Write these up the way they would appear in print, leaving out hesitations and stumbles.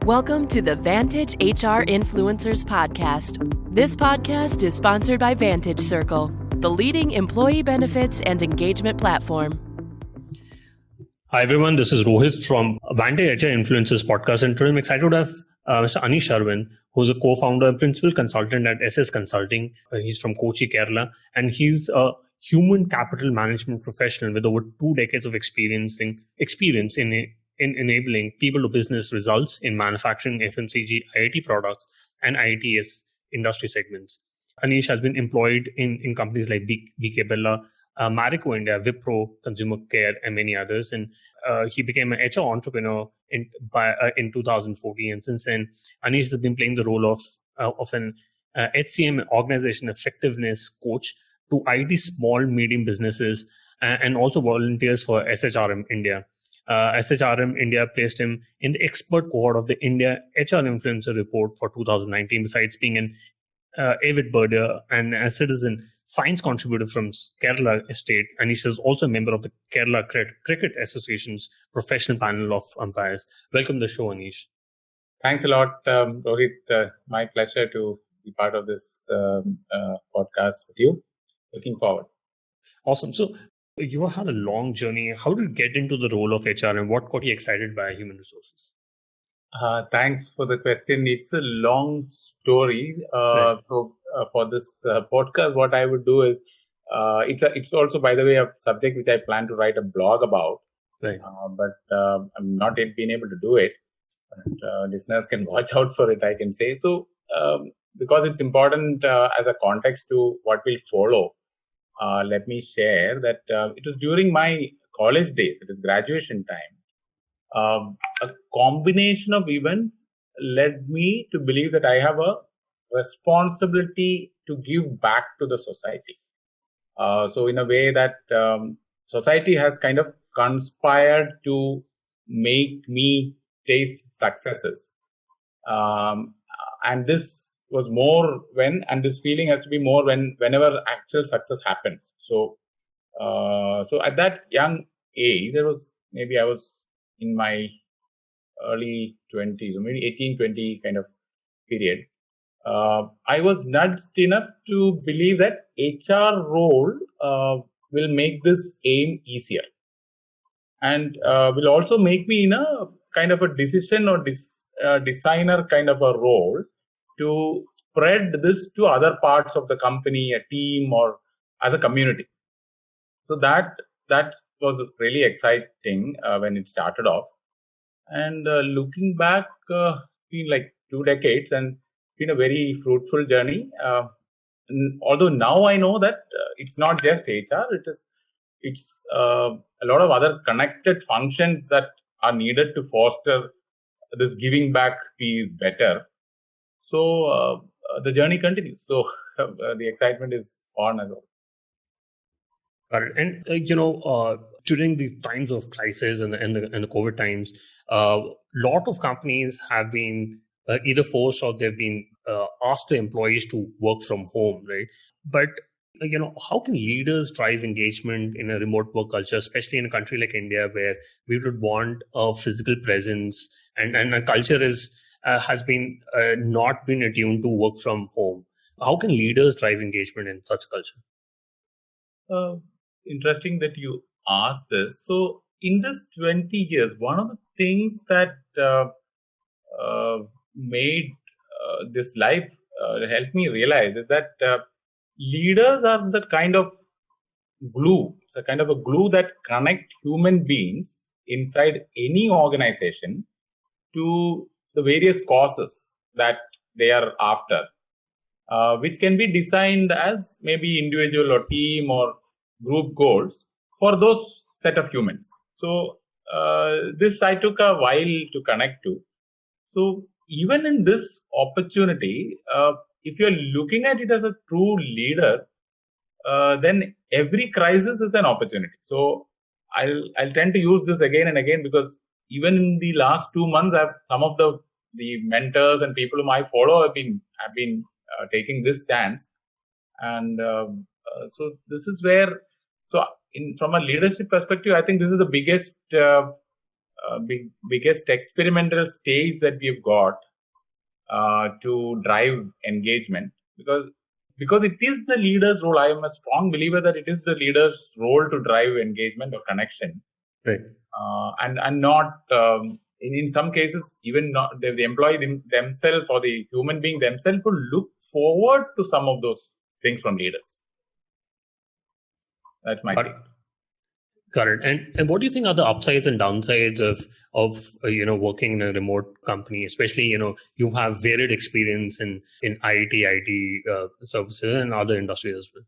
Welcome to the Vantage HR Influencers Podcast. This podcast is sponsored by Vantage Circle, the leading employee benefits and engagement platform. Hi everyone, this is Rohit from Vantage HR Influencers Podcast, and today I'm excited to have Mr. Anish Aravind, who's a co-founder and principal consultant at SS Consulting. He's from Kochi, Kerala, and he's a human capital management professional with over 2 decades of experience in enabling people-to-business results in manufacturing, FMCG, IoT products, and ITS industry segments. Anish has been employed in companies like BK Bella, Marico India, Wipro, Consumer Care, and many others. And he became an HR entrepreneur in 2014. And since then, Anish has been playing the role of an HCM organization effectiveness coach to IT small, medium businesses, and also volunteers for SHRM India. SHRM India placed him in the expert cohort of the India HR Influencer Report for 2019, besides being an avid birder and a citizen science contributor from Kerala state. Anish is also a member of the Kerala Cricket Association's professional panel of umpires. Welcome to the show, Anish. Thanks a lot, Rohit. My pleasure to be part of this podcast with you. Looking forward. Awesome. So you had a long journey. How did you get into the role of HR and what got you excited by human resources? Thanks for the question. It's a long story. Right. So for this podcast, what I would do is, it's also, by the way, a subject which I plan to write a blog about. Right. But I'm not yet been able to do it. But listeners can watch out for it, I can say. So because it's important as a context to what will follow, let me share that it was during my college days, it is graduation time. A combination of events led me to believe that I have a responsibility to give back to the society. So in a way that society has kind of conspired to make me taste successes. And this was more and this feeling has to be more whenever actual success happens. So at that young age, I was in my early 20s, or maybe 18, 20 kind of period. I was nudged enough to believe that HR role will make this aim easier, and will also make me in a kind of a decision or designer kind of a role to spread this to other parts of the company, a team, or as a community. So that was really exciting when it started off. And looking back, been like 2 decades and been a very fruitful journey. Although now I know that it's not just HR, it's a lot of other connected functions that are needed to foster this giving back piece better. So the journey continues. So the excitement is on as well. Got it. And during the times of crisis and the COVID times, lot of companies have been either forced or they've been asked the employees to work from home, right? But how can leaders drive engagement in a remote work culture, especially in a country like India, where we would want a physical presence and a culture has been not been attuned to work from home? How can leaders drive engagement in such culture? Interesting that you asked this. So in this 20 years, one of the things that made this life help me realize is that leaders are the kind of glue. It's a kind of a glue that connect human beings inside any organization to the various causes that they are after, which can be designed as maybe individual or team or group goals for those set of humans. So this I took a while to connect to. So even in this opportunity, if you're looking at it as a true leader, then every crisis is an opportunity. So I'll tend to use this again and again, because even in the last 2 months, some of the mentors and people whom I follow have been taking this stance, and so this is where. So from a leadership perspective, I think this is the biggest biggest experimental stage that we've got to drive engagement, because it is the leader's role. I am a strong believer that it is the leader's role to drive engagement or connection, Right. And not in some cases even not the employee themselves or the human being themselves will look forward to some of those things from leaders. That's my take. Got it. And what do you think are the upsides and downsides of working in a remote company, especially you have varied experience in IT services and other industries as well.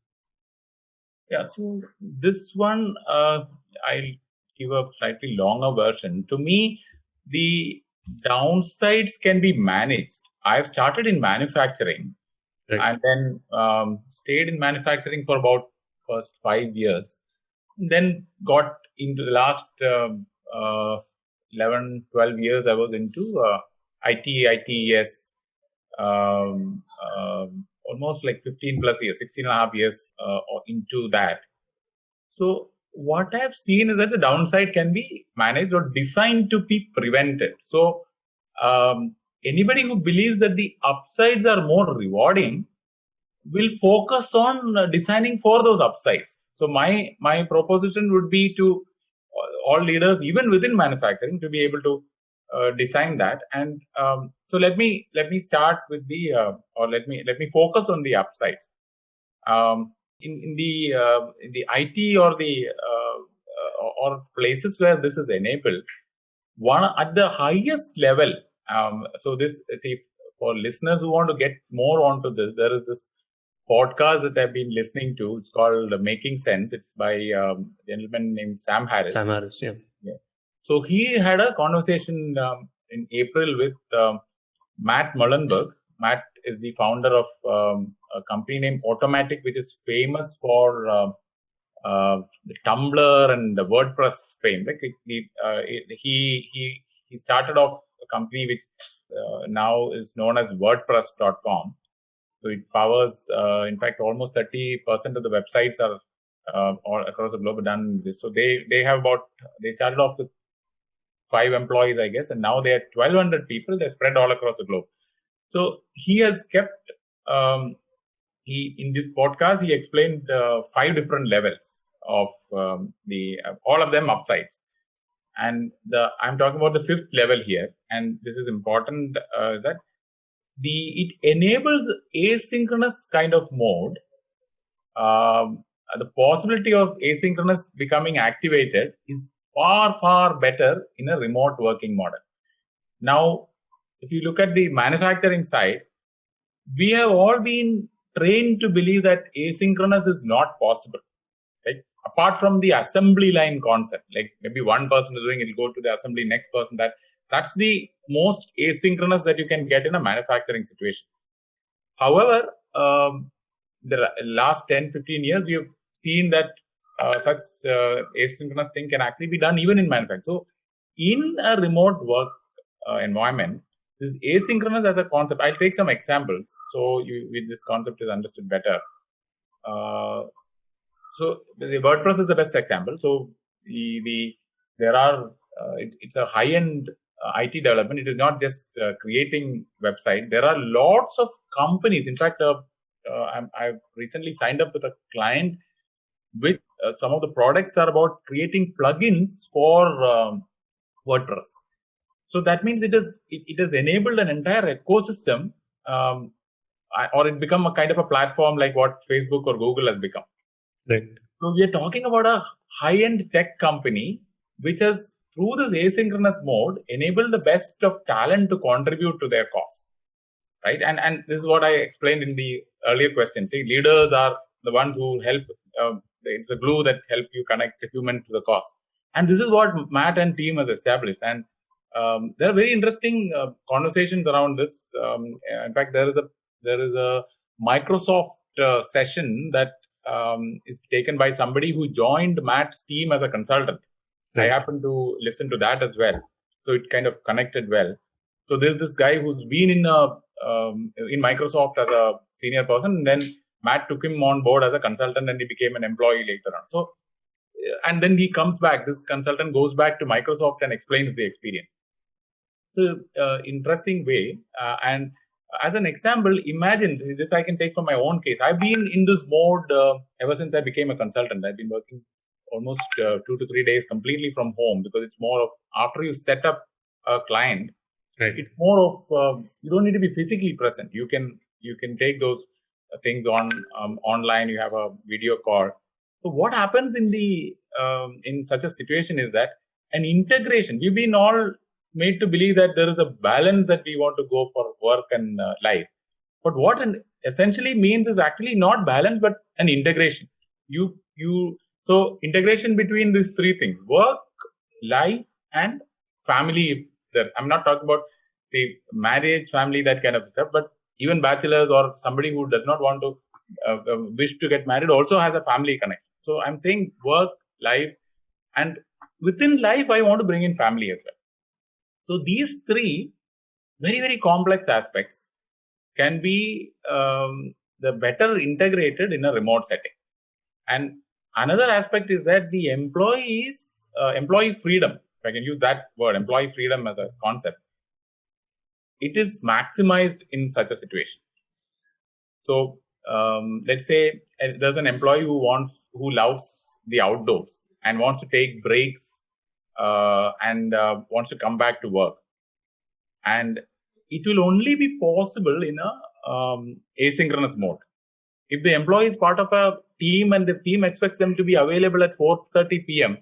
Yeah. So this one I'll give a slightly longer version. To me, the downsides can be managed. I've started in manufacturing, right, and then stayed in manufacturing for about first 5 years. Then got into the last 11, 12 years, I was into ITES, almost like 15 plus years, 16 and a half years into that. So what I've seen is that the downside can be managed or designed to be prevented. So anybody who believes that the upsides are more rewarding will focus on designing for those upsides. So my proposition would be to all leaders, even within manufacturing, to be able to design that. And so let me start with the or let me focus on the upsides. In the IT or the or places where this is enabled, one at the highest level. So this, see, for listeners who want to get more onto this, there is this podcast that I've been listening to. It's called Making Sense. It's by a gentleman named Sam Harris. Sam Harris, yeah. So he had a conversation in April with Matt Mullenberg. Matt is the founder of a company named Automatic, which is famous for the Tumblr and the WordPress fame. Like he started off a company which now is known as WordPress.com. So it powers, in fact, almost 30% of the websites are all across the globe done this. So they started off with 5 employees, I guess, and now they are 1,200 people. They're spread all across the globe. So he has kept, in this podcast, he explained 5 different levels of all of them upsides. And I'm talking about the 5th level here. And this is important that it enables asynchronous kind of mode. The possibility of asynchronous becoming activated is far, far better in a remote working model. Now, if you look at the manufacturing side, we have all been trained to believe that asynchronous is not possible. Right? Apart from the assembly line concept, like maybe one person is doing it, will go to the assembly, next person that's the most asynchronous that you can get in a manufacturing situation. However, the last 10, 15 years, we have seen that such asynchronous thing can actually be done even in manufacturing. So in a remote work environment, this asynchronous as a concept, I'll take some examples so with this concept is understood better. So the WordPress is the best example. So there are it's a high-end IT development. It is not just creating website. There are lots of companies. In fact, I've recently signed up with a client with some of the products are about creating plugins for WordPress. So that means it has enabled an entire ecosystem, or it become a kind of a platform like what Facebook or Google has become. Right. So we are talking about a high-end tech company which has, through this asynchronous mode, enabled the best of talent to contribute to their cause. Right? And this is what I explained in the earlier question. See, leaders are the ones who help. It's a glue that help you connect the human to the cause. And this is what Matt and team has established. And there are very interesting conversations around this. In fact, there is a Microsoft session that is taken by somebody who joined Matt's team as a consultant. Right. I happened to listen to that as well, so it kind of connected well. So there's this guy who's been in Microsoft as a senior person, and then Matt took him on board as a consultant, and he became an employee later on. So and then he comes back. This consultant goes back to Microsoft and explains the experience. So, interesting way. And as an example, imagine this I can take from my own case. I've been in this mode ever since I became a consultant. I've been working almost 2 to 3 days completely from home, because it's more of after you set up a client, Right. it's more of you don't need to be physically present. You can take those things on online. You have a video call. So what happens in such a situation is that an integration. We've been all made to believe that there is a balance that we want to go for work and life. But what it essentially means is actually not balance, but an integration. So integration between these three things: work, life, and family. I'm not talking about the marriage, family, that kind of stuff, but even bachelors or somebody who does not want to wish to get married also has a family connection. So I'm saying work, life, and within life, I want to bring in family as well. So these three very, very complex aspects can be the better integrated in a remote setting. And another aspect is that the employee freedom, if I can use that word, employee freedom as a concept, it is maximized in such a situation. So let's say there's an employee who loves the outdoors and wants to take breaks and wants to come back to work. And it will only be possible in a asynchronous mode. If the employee is part of a team and the team expects them to be available at 4:30 p.m.,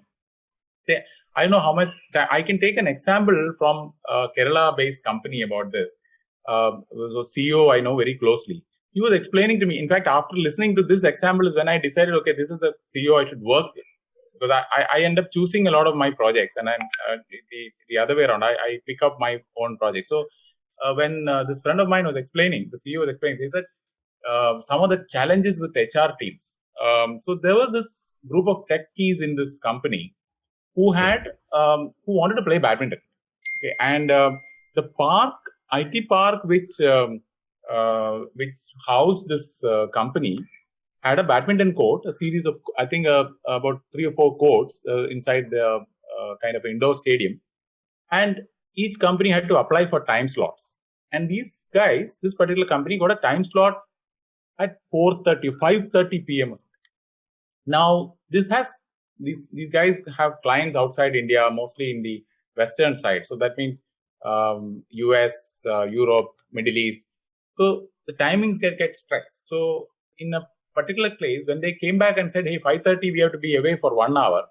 I don't know how much time. I can take an example from a Kerala-based company about this. The CEO I know very closely. He was explaining to me. In fact, after listening to this example is when I decided, okay, this is a CEO I should work with. Because I end up choosing a lot of my projects, and I'm the other way around. I pick up my own projects. So when this friend of mine was explaining, the CEO was explaining, he said some of the challenges with HR teams. So there was this group of techies in this company who wanted to play badminton. Okay, and the IT park, which housed this company, had a badminton court, a series of, I think, about 3 or 4 courts inside the kind of indoor stadium. And each company had to apply for time slots. And these guys, this particular company, got a time slot at 5:30 p.m. Now, these guys have clients outside India, mostly in the western side. So that means US, Europe, Middle East. So the timings get stretched. So in a particular place, when they came back and said, hey, 5:30, we have to be away for 1 hour,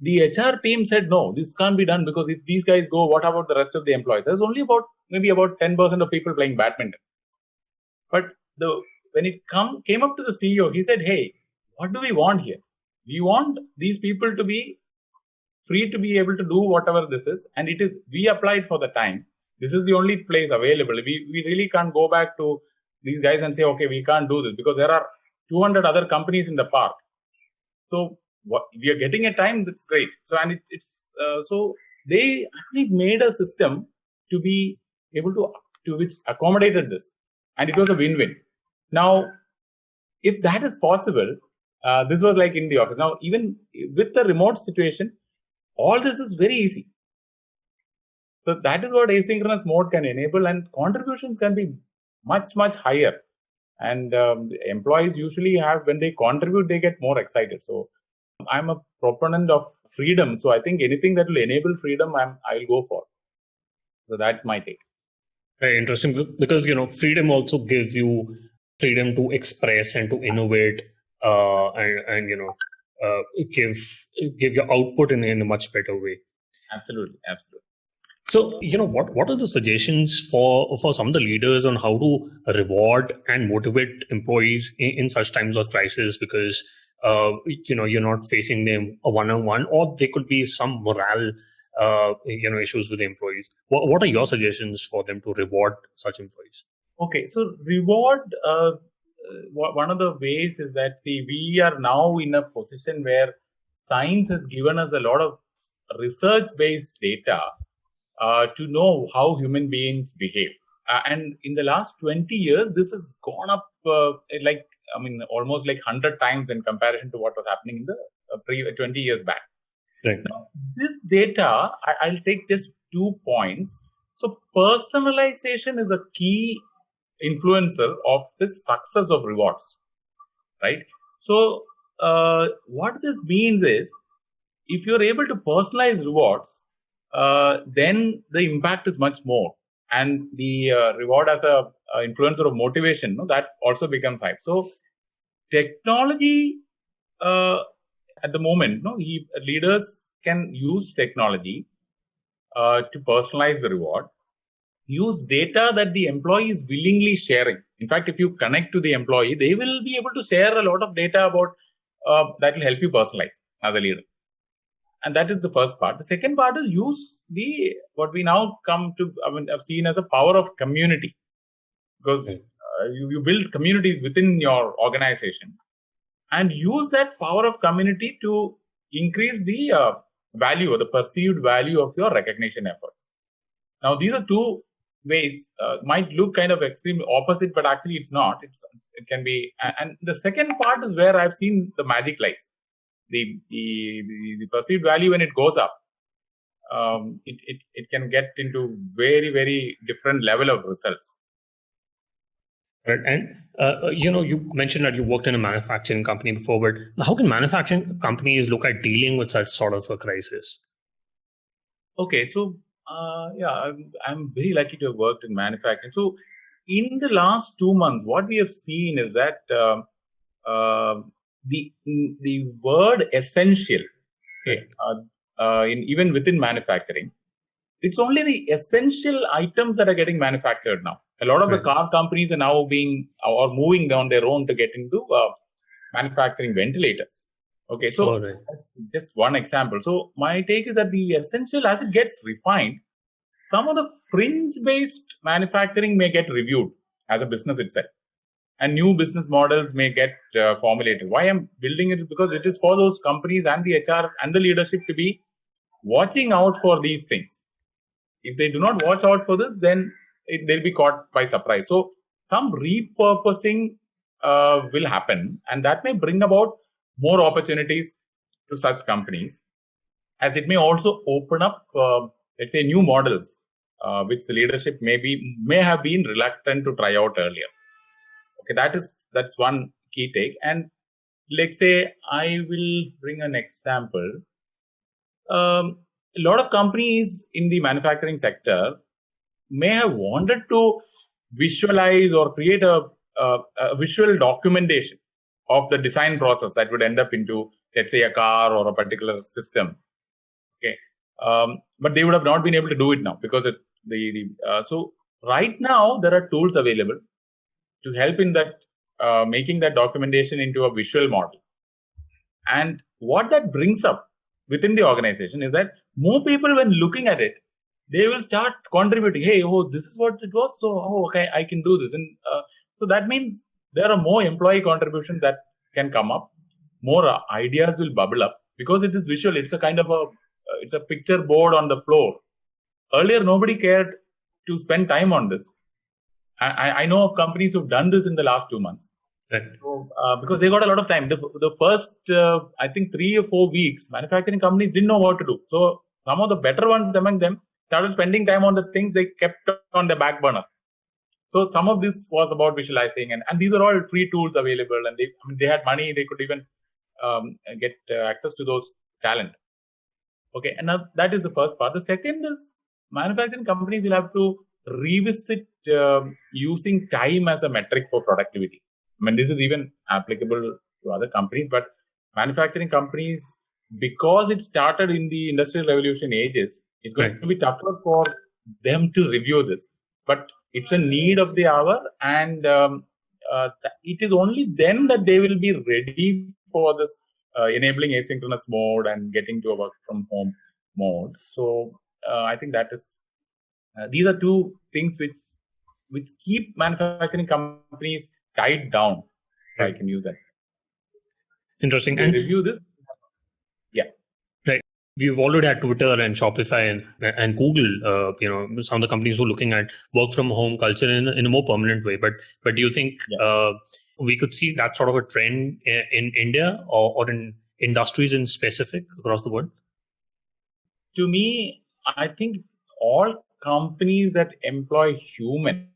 the HR team said, no, this can't be done, because if these guys go, what about the rest of the employees? There's only maybe about 10% of people playing badminton. But when it came up to the CEO, he said, hey, what do we want here? We want these people to be free to be able to do whatever this is. And we applied for the time. This is the only place available. We really can't go back to these guys and say, okay, we can't do this, because there are 200 other companies in the park. So we are getting a time that's great. So so they actually made a system to be able to which accommodated this, and it was a win-win. Now, if that is possible, this was like in the office. Now, even with the remote situation, all this is very easy. So that is what asynchronous mode can enable, and contributions can be much, much higher. And employees usually when they contribute, they get more excited. So I'm a proponent of freedom. So I think anything that will enable freedom, I'll go for. So that's my take. Very interesting, because freedom also gives you freedom to express and to innovate, and give your output in a much better way. Absolutely. So, what are the suggestions for some of the leaders on how to reward and motivate employees in such times of crisis? Because, you're not facing them a one-on-one, or there could be some morale, issues with the employees. What are your suggestions for them to reward such employees? Okay, so reward, one of the ways is that we are now in a position where science has given us a lot of research-based data to know how human beings behave. And in the last 20 years, this has gone up almost like 100 times in comparison to what was happening in the 20 years back. Right. Now, this data, I'll take just 2 points. So personalization is a key influencer of the success of rewards, right? So what this means is, if you're able to personalize rewards, then the impact is much more, and the reward as a influencer of motivation, that also becomes high. So technology at the moment, leaders can use technology to personalize the reward, use data that the employee is willingly sharing. In fact, if you connect to the employee, they will be able to share a lot of data about that will help you personalize as a leader. And that is the first part. The second part is use what we now have seen as a power of community, because you build communities within your organization, and use that power of community to increase the value or the perceived value of your recognition efforts. Now, these are two ways. Might look kind of extremely opposite, but actually it's not. It can be. And the second part is where I've seen the magic lies. The perceived value, when it goes up, it can get into very, very different level of results. Right. And, you mentioned that you worked in a manufacturing company before, but how can manufacturing companies look at dealing with such sort of a crisis? Okay, so I'm very lucky to have worked in manufacturing. So in the last 2 months, what we have seen is that the word essential, even within manufacturing, it's only the essential items that are getting manufactured now. A lot of the car companies are now moving down their own to get into manufacturing ventilators. Okay, so that's just one example. So my take is that the essential, as it gets refined, some of the fringe-based manufacturing may get reviewed as a business itself, and new business models may get formulated. Why I'm building it is because it is for those companies and the HR and the leadership to be watching out for these things. If they do not watch out for this, then they'll be caught by surprise. So some repurposing will happen, and that may bring about more opportunities to such companies, as it may also open up, let's say, new models which the leadership may have been reluctant to try out earlier. Okay, that's one key take. And let's say I will bring an example. A lot of companies in the manufacturing sector may have wanted to visualize or create a visual documentation of the design process that would end up into, let's say, a car or a particular system. Okay, but they would have not been able to do it now because so right now there are tools available to help in that making that documentation into a visual model. And what that brings up within the organization is that more people, when looking at it, they will start contributing. Hey, this is what it was. So, okay, I can do this. And so that means there are more employee contributions that can come up. More ideas will bubble up because it is visual. It's a kind of it's a picture board on the floor. Earlier, nobody cared to spend time on this. I know of companies who've done this in the last 2 months. Right. So, because they got a lot of time. The first, I think, 3 or 4 weeks, manufacturing companies didn't know what to do. So some of the better ones among them started spending time on the things they kept on the back burner. So some of this was about visualizing, and these are all free tools available. And they had money; they could even get access to those talent. Okay, and now that is the first part. The second is manufacturing companies will have to revisit using time as a metric for productivity. I mean, this is even applicable to other companies, but manufacturing companies, because it started in the Industrial Revolution ages, it's going to be tougher for them to review this. But it's a need of the hour, and it is only then that they will be ready for this enabling asynchronous mode and getting to a work from home mode. So I think that is these are two things which keep manufacturing companies tied down. I can use that. Interesting. And review this. Yeah. Right. We've already had Twitter and Shopify and Google. Some of the companies who are looking at work from home culture in a more permanent way. But do you think we could see that sort of a trend in India or in industries in specific across the world? To me, I think all companies that employ human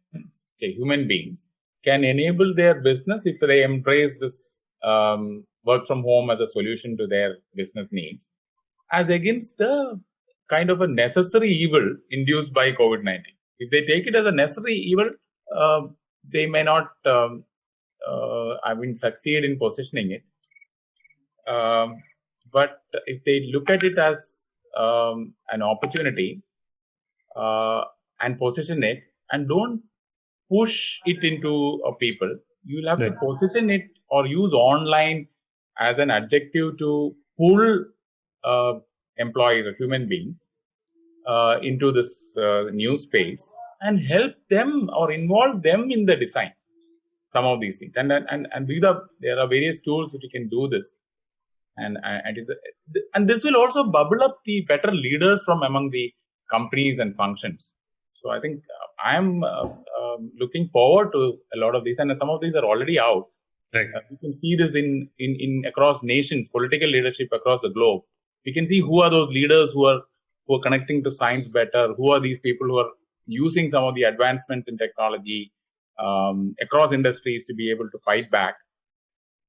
beings, can enable their business if they embrace this work from home as a solution to their business needs, as against the kind of a necessary evil induced by COVID-19. If they take it as a necessary evil, they may not, succeed in positioning it. But if they look at it as an opportunity and position it, and don't push it into people, you'll have to position it or use online as an adjective to pull employees or human beings into this new space and help them or involve them in the design some of these things. And there are various tools which you can do this. And this will also bubble up the better leaders from among the companies and functions. So I think I'm looking forward to a lot of these, and some of these are already out. Right. You can see this in across nations, political leadership across the globe. We can see who are those leaders who are connecting to science better. Who are these people who are using some of the advancements in technology across industries to be able to fight back.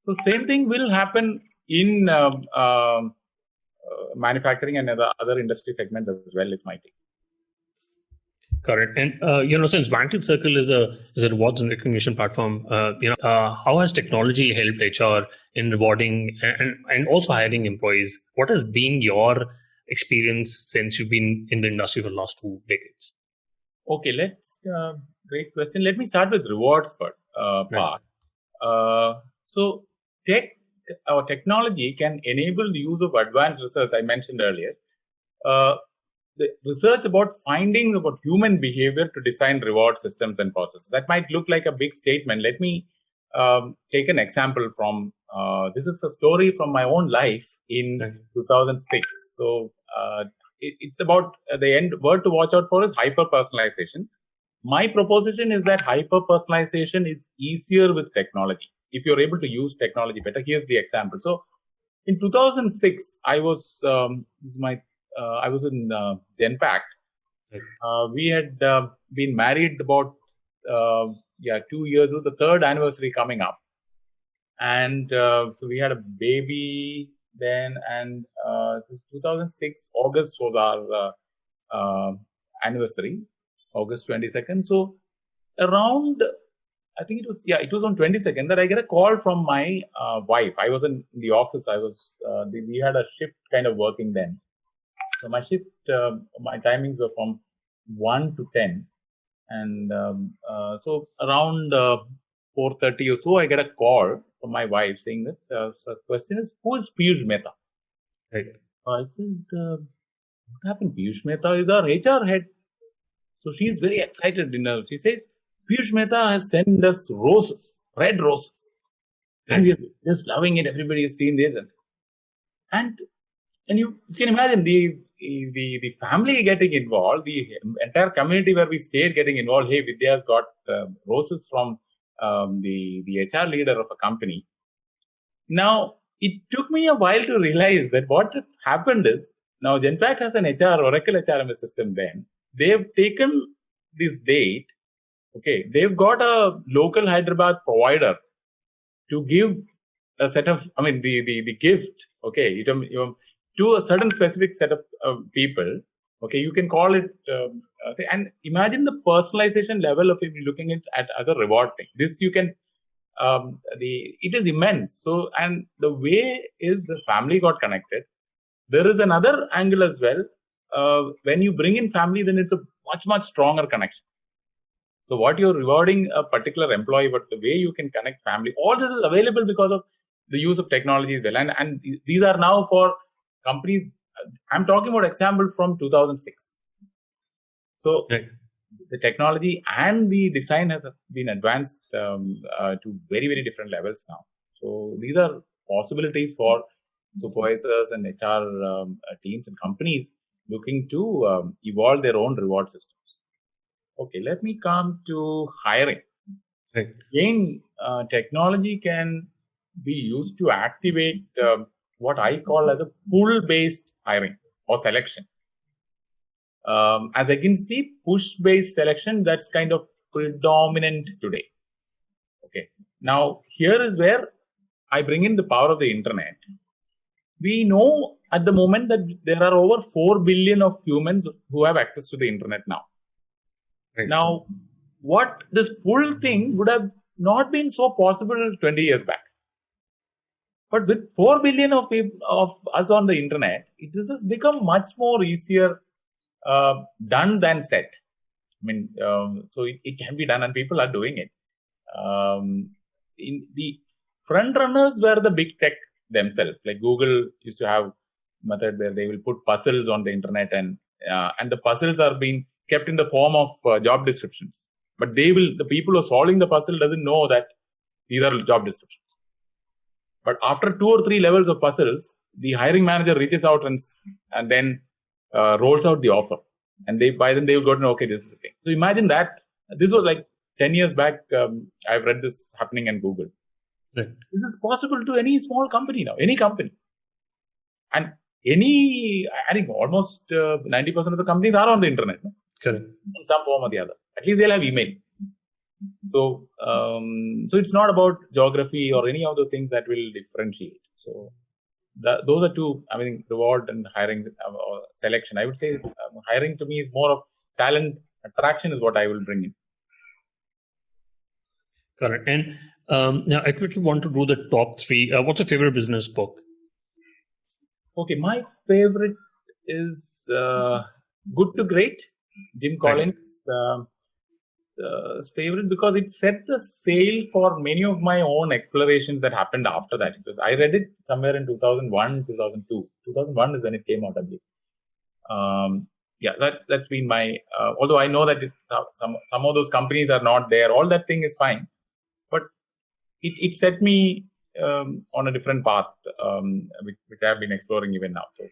So same thing will happen in manufacturing and other industry segments as well, is my take. Correct. And since Vantage Circle is a rewards and recognition platform, how has technology helped HR in rewarding and also hiring employees? What has been your experience since you've been in the industry for the last 2 decades? Okay, great question. Let me start with rewards part. So technology can enable the use of advanced research I mentioned earlier. The research about findings about human behavior to design reward systems and processes. That might look like a big statement. Let me take an example from, this is a story from my own life in 2006. So it's about the end word to watch out for is hyper-personalization. My proposition is that hyper-personalization is easier with technology. If you're able to use technology better, here's the example. So in 2006, I was in Genpact. We had been married about 2 years, with the third anniversary coming up, and so we had a baby then. And 2006 August was our anniversary, August 22nd. So around, I think it was on 22nd that I get a call from my wife. I was in the office. We had a shift kind of working then. So my shift, my timings were from 1 to 10. And so around 4:30 or so, I get a call from my wife saying that, so the question is, who is Piyush Mehta? Right. I said, what happened? Piyush Mehta is our HR head. So she's very excited. She says, Piyush Mehta has sent us roses, red roses. Right. And we're just loving it. Everybody has seen this. And you can imagine the family getting involved, the entire community where we stayed getting involved. Hey, Vidya's got roses from the HR leader of a company. Now, it took me a while to realize that what happened is, now Genpact has an Oracle HRMS system then. They've taken this date, okay, they've got a local Hyderabad provider to give a set of, the gift, okay, to a certain specific set of people, okay, you can call it, and imagine the personalization level of if you're looking at as a reward thing. This you can, it is immense. So, and the way is the family got connected. There is another angle as well. When you bring in family, then it's a much, much stronger connection. So what you're rewarding a particular employee, but the way you can connect family, all this is available because of the use of technology as well. And these are now for companies. I'm talking about example from 2006. So the technology and the design has been advanced to very, very different levels now. So these are possibilities for supervisors and HR teams and companies looking to evolve their own reward systems. Okay, let me come to hiring. Again, technology can be used to activate what I call as a pull-based hiring or selection, as against the push-based selection that's kind of predominant today. Okay. Now, here is where I bring in the power of the internet. We know at the moment that there are over 4 billion of humans who have access to the internet now. Right. Now, what this pull thing would have not been so possible 20 years back. But with 4 billion of people, of us on the internet, it has become much more easier done than said. I mean, so it can be done and people are doing it. In the front runners were the big tech themselves. Like Google used to have a method where they will put puzzles on the internet, and the puzzles are being kept in the form of job descriptions. But the people who are solving the puzzle doesn't know that these are job descriptions. But after 2 or 3 levels of puzzles, the hiring manager reaches out and then rolls out the offer. And by then they will go to know, okay, this is the thing. So imagine that. This was like 10 years back. I've read this happening in Google. Right. This is possible to any small company now, any company. And I think almost 90% of the companies are on the internet. No? Correct. In some form or the other. At least they'll have email. So, so it's not about geography or any of the things that will differentiate. So, those are two. I mean, reward and hiring or selection. I would say hiring to me is more of talent attraction is what I will bring in. Correct. And now I quickly want to do the top 3. What's your favorite business book? Okay, my favorite is Good to Great, Jim Collins. Favorite because it set the sail for many of my own explorations that happened after that. Because I read it somewhere in 2001, 2002. 2001 is when it came out, I believe. Yeah, that's been my. Although I know that some of those companies are not there, all that thing is fine, but it set me on a different path, which I've been exploring even now. So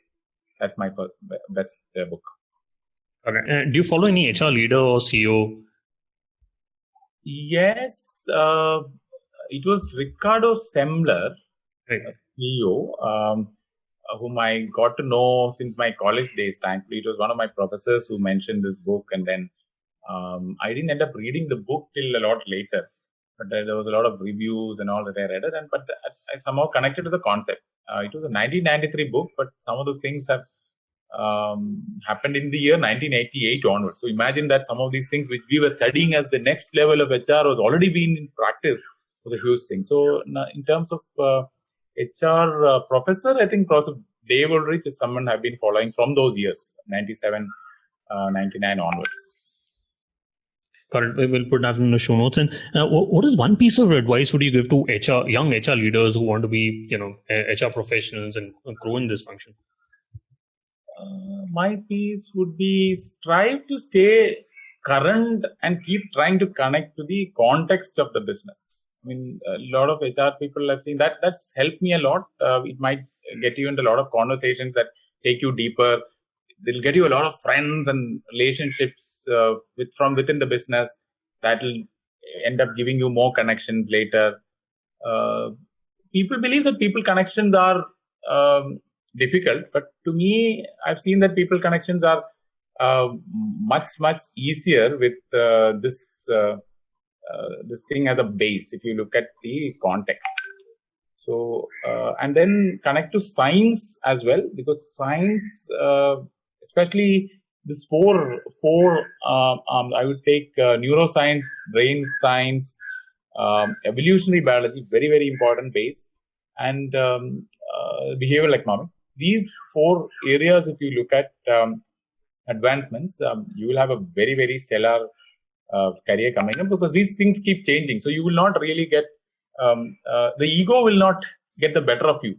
that's my best book. Okay. Do you follow any HR leader or CEO? Yes, it was Ricardo Semler, Right. CEO, whom I got to know since my college days. Thankfully, it was one of my professors who mentioned this book, and then I didn't end up reading the book till a lot later. But there was a lot of reviews and all that I read it, but I somehow connected to the concept. It was a 1993 book, but some of those things have happened in the year 1988 onwards. So imagine that some of these things which we were studying as the next level of HR was already been in practice was a huge thing. So in terms of HR professor, I think Professor Dave Ulrich is someone I've been following from those years, 97, 99 onwards. Correct. We will put that in the show notes. And what is one piece of advice would you give to young HR leaders who want to be, HR professionals and grow in this function? My piece would be strive to stay current and keep trying to connect to the context of the business. I mean, a lot of HR people have seen that's helped me a lot. It might get you into a lot of conversations that take you deeper. They'll get you a lot of friends and relationships from within the business that will end up giving you more connections later. People believe that people connections are difficult, but to me, I've seen that people connections are much easier with this thing as a base. If you look at the context, so and then connect to science as well, because science, especially this four I would take neuroscience, brain science, evolutionary biology, very important base, and behavioral economics. These 4 areas, if you look at advancements, you will have a very stellar career coming up, because these things keep changing. So you will not really get the ego will not get the better of you,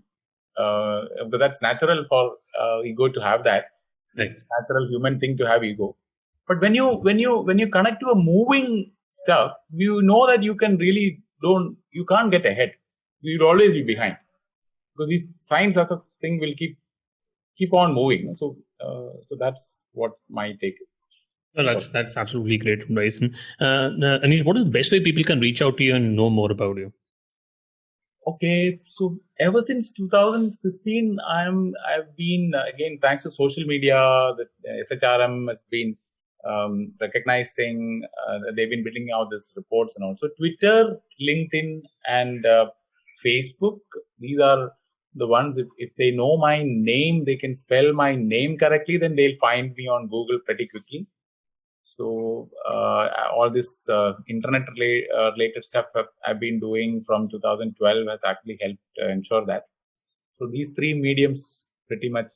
because that's natural for ego to have that. Nice. It's a natural human thing to have ego. But when you connect to a moving stuff, you know that you can't get ahead. You'll always be behind, because these science as a thing will keep on moving. So that's what my take is. No, that's absolutely great advice. Anish, what is the best way people can reach out to you and know more about you? Okay, so ever since 2015, I've been again, thanks to social media, the SHRM has been recognizing. They've been building out these reports and also Twitter, LinkedIn, and Facebook. These are the ones. If they know my name, they can spell my name correctly, then they'll find me on Google pretty quickly. So all this internet related stuff I've been doing from 2012 has actually helped ensure that. So these three mediums pretty much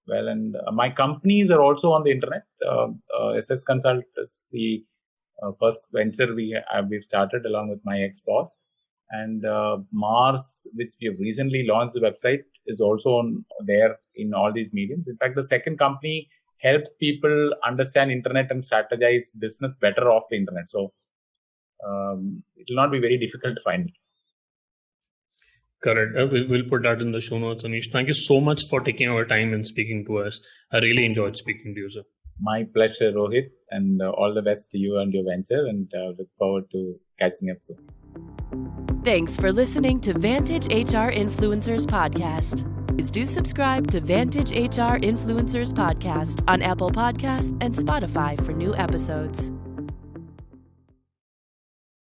well, and my companies are also on the internet. SS Consult is the first venture we've started along with my ex-boss, and Mars, which we have recently launched the website, is also on there in all these mediums. In fact, the second company helps people understand internet and strategize business better off the internet. So it will not be very difficult to find me. Correct. We'll put that in the show notes, Anish. Thank you so much for taking our time and speaking to us. I really enjoyed speaking to you, sir. My pleasure, Rohit, and all the best to you and your venture, and look forward to catching up soon. Thanks for listening to Vantage HR Influencers Podcast. Please do subscribe to Vantage HR Influencers Podcast on Apple Podcasts and Spotify for new episodes.